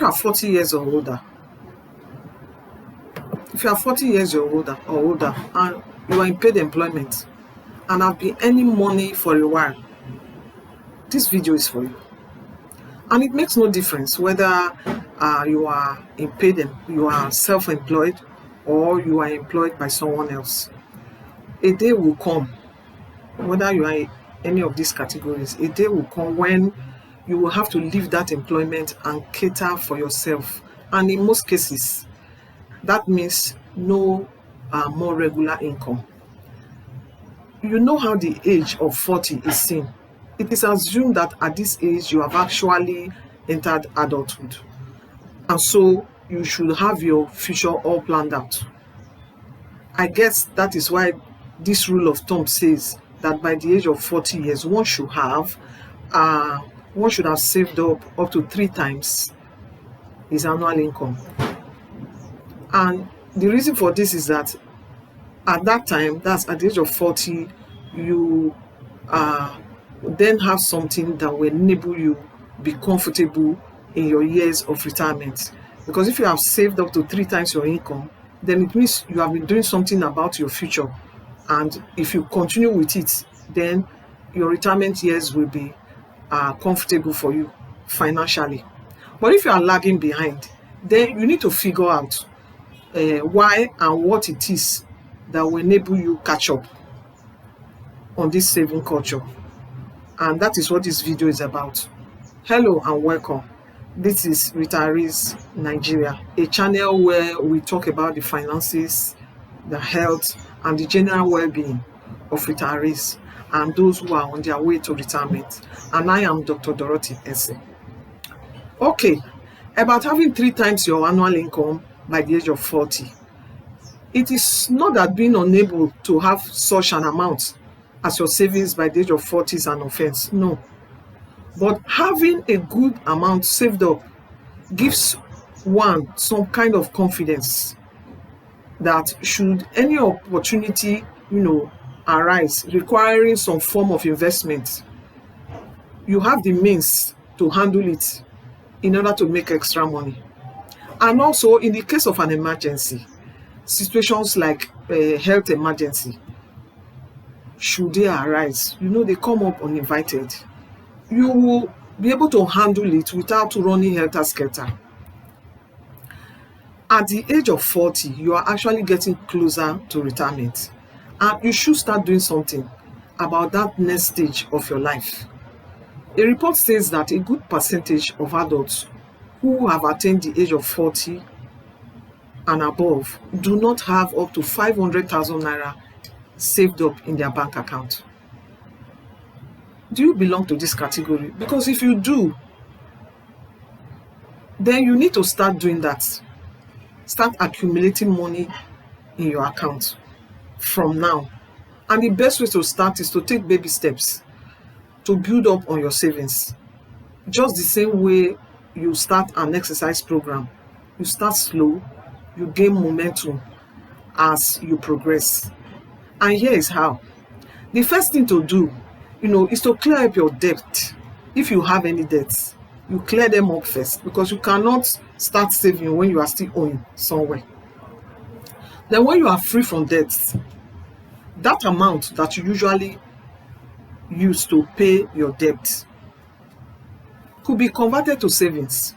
you are 40 years or older, if you are 40 years or older and you are in paid employment and have been earning money for a while, this video is for you. And it makes no difference whether you are in paid and you are self-employed or you are employed by someone else. A day will come, whether you are in any of these categories, a day will come when you will have to leave that employment and cater for yourself. And in most cases, that means no more regular income. You know how the age of 40 is seen. It is assumed that at this age you have actually entered adulthood, and so you should have your future all planned out. I guess that is why this rule of thumb says that by the age of 40 years one should have saved up to 3 times his annual income. And the reason for this is that at that time, that's at the age of 40, you then have something that will enable you be comfortable in your years of retirement. Because if you have saved up to 3 times your income, then it means you have been doing something about your future. And if you continue with it, then your retirement years will be comfortable for you financially. But if you are lagging behind, then you need to figure out why and what it is that will enable you catch up on this saving culture. And that is what this video is about. Hello and welcome. This is Retirees Nigeria, a channel where we talk about the finances, the health, and the general well-being of retirees and those who are on their way to retirement. And I am Dr. Dorothy Esse. Okay, about having 3 times your annual income by the age of 40. It is not that being unable to have such an amount as your savings by the age of 40 is an offense, no. But having a good amount saved up gives one some kind of confidence that should any opportunity, arise requiring some form of investment, you have the means to handle it in order to make extra money. And also in the case of an emergency, situations like a health emergency, should they arise, they come up uninvited, you will be able to handle it without running helter-skelter. At the age of 40, you are actually getting closer to retirement, and you should start doing something about that next stage of your life. A report says that a good percentage of adults who have attained the age of 40 and above do not have up to 500,000 naira saved up in their bank account. Do you belong to this category? Because if you do, then you need to start doing that. Start accumulating money in your account from now. And the best way to start is to take baby steps to build up on your savings. Just the same way you start an exercise program. You start slow, you gain momentum as you progress. And here is how. The first thing to do, is to clear up your debt. If you have any debts, you clear them up first, because you cannot start saving when you are still owing somewhere. Then when you are free from debts, that amount that you usually use to pay your debt could be converted to savings,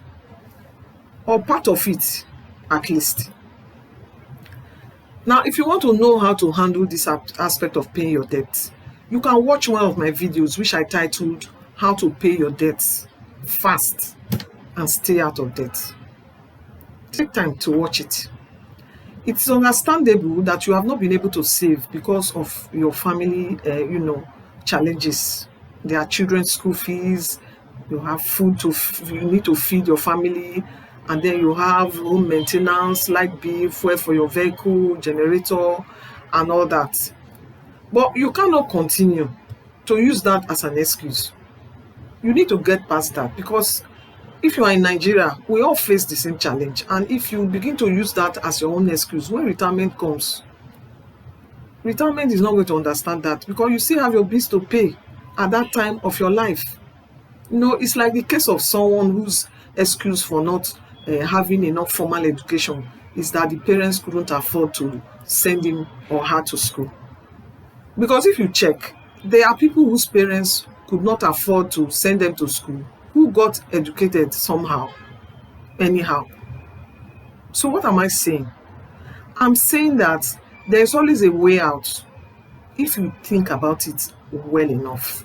or part of it at least. Now, if you want to know how to handle this aspect of paying your debts, you can watch one of my videos which I titled How to Pay Your Debts Fast and Stay Out of Debt. Take time to watch it. It's understandable that you have not been able to save because of your family, challenges. There are children's school fees, you have food you need to feed your family, and then you have home maintenance, light bill, fuel for your vehicle, generator, and all that. But you cannot continue to use that as an excuse. You need to get past that, because if you are in Nigeria, we all face the same challenge. And if you begin to use that as your own excuse, when retirement comes, retirement is not going to understand that, because you still have your bills to pay at that time of your life. It's like the case of someone whose excuse for not having enough formal education is that the parents couldn't afford to send him or her to school. Because if you check, there are people whose parents could not afford to send them to school who got educated somehow, anyhow. So what am I saying? I'm saying that there's always a way out if you think about it well enough.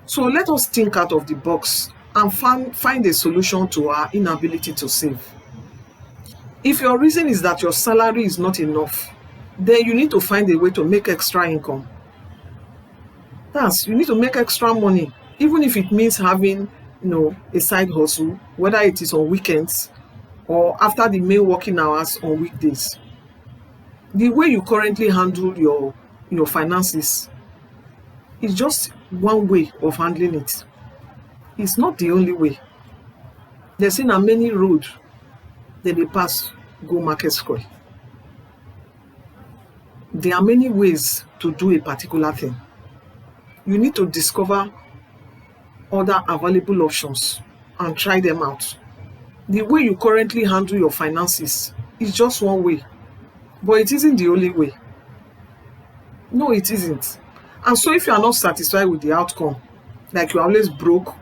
So let us think out of the box and find a solution to our inability to save. If your reason is that your salary is not enough, then you need to find a way to make extra income. You need to make extra money, even if it means having, a side hustle, whether it is on weekends or after the main working hours on weekdays. The way you currently handle your finances is just one way of handling it. It's not the only way. There's a many roads that they pass go market square. There are many ways to do a particular thing. You need to discover other available options and try them out. The way you currently handle your finances is just one way, but it isn't the only way. No, it isn't. And so if you are not satisfied with the outcome, like you're always broke,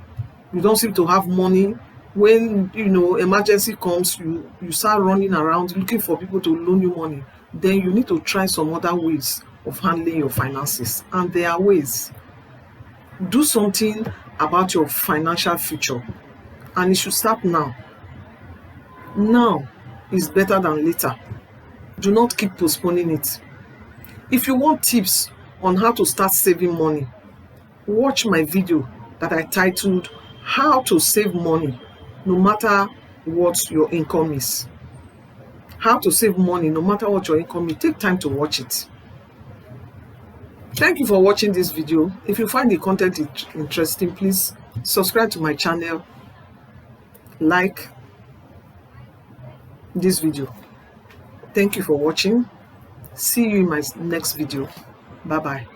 you don't seem to have money, when emergency comes, you start running around looking for people to loan you money, then you need to try some other ways of handling your finances. And there are ways. Do something about your financial future, and it should start now. Now is better than later. Do not keep postponing it. If you want tips on how to start saving money, watch my video that I titled How to Save Money No Matter What Your Income Is. How to save money no matter what your income is. Take time to watch it. Thank you for watching this video. If you find the content interesting, please subscribe to my channel, like this video. Thank you for watching. See you in my next video. Bye bye.